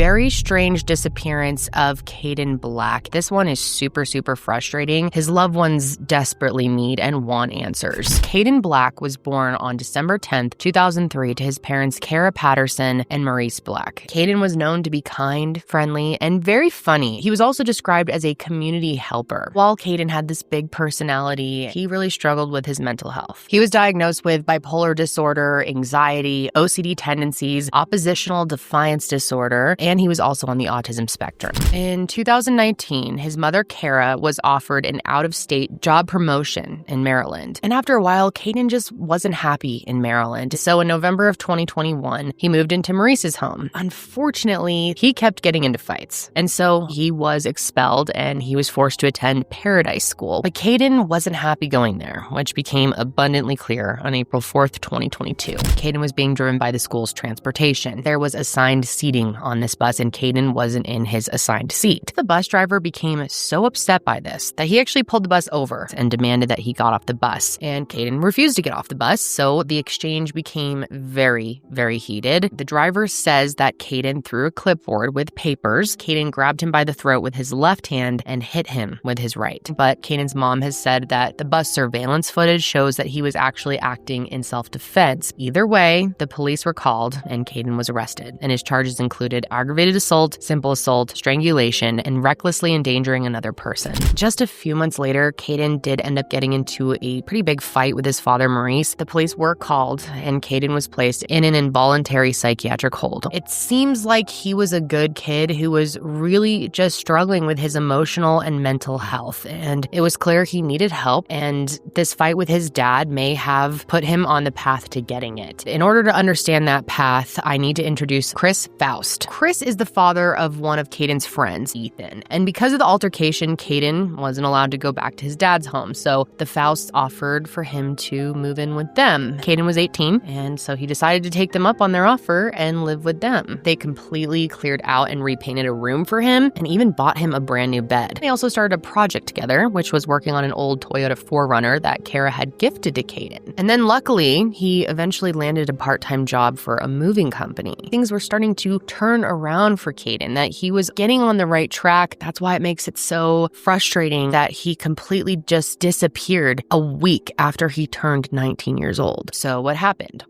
very strange disappearance of Kadin Black. This one is super, super frustrating. His loved ones desperately need and want answers. Kadin Black was born on December 10th, 2003 to his parents Kara Patterson and Maurice Black. Kadin was known to be kind, friendly, and very funny. He was also described as a community helper. While Kadin had this big personality, he really struggled with his mental health. He was diagnosed with bipolar disorder, anxiety, OCD tendencies, oppositional defiance disorder, and he was also on the autism spectrum. In 2019, his mother Kara was offered an out-of-state job promotion in Maryland. And after a while, Kadin just wasn't happy in Maryland. So in November of 2021, he moved into Maurice's home. Unfortunately, he kept getting into fights. And so he was expelled and he was forced to attend Paradise School. But Kadin wasn't happy going there, which became abundantly clear on April 4th, 2022. Kadin was being driven by the school's transportation. There was assigned seating on this bus and Kadin wasn't in his assigned seat. The bus driver became so upset by this that he actually pulled the bus over and demanded that he got off the bus. And Kadin refused to get off the bus, so the exchange became very, very heated. The driver says that Kadin threw a clipboard with papers. Kadin grabbed him by the throat with his left hand and hit him with his right. But Kadin's mom has said that the bus surveillance footage shows that he was actually acting in self-defense. Either way, the police were called and Kadin was arrested, and his charges included aggravated assault, simple assault, strangulation, and recklessly endangering another person. Just a few months later, Kadin did end up getting into a pretty big fight with his father, Maurice. The police were called and Kadin was placed in an involuntary psychiatric hold. It seems like he was a good kid who was really just struggling with his emotional and mental health, and it was clear he needed help, and this fight with his dad may have put him on the path to getting it. In order to understand that path, I need to introduce Chris Faust. Chris is the father of one of Kadin's friends, Ethan, and because of the altercation, Kadin wasn't allowed to go back to his dad's home, so the Fausts offered for him to move in with them. Kadin was 18, and so he decided to take them up on their offer and live with them. They completely cleared out and repainted a room for him and even bought him a brand new bed. They also started a project together, which was working on an old Toyota 4Runner that Kara had gifted to Kadin. And then luckily, he eventually landed a part-time job for a moving company. Things were starting to turn around for Kadin, that he was getting on the right track. That's why it makes it so frustrating that he completely just disappeared a week after he turned 19 years old. So what happened?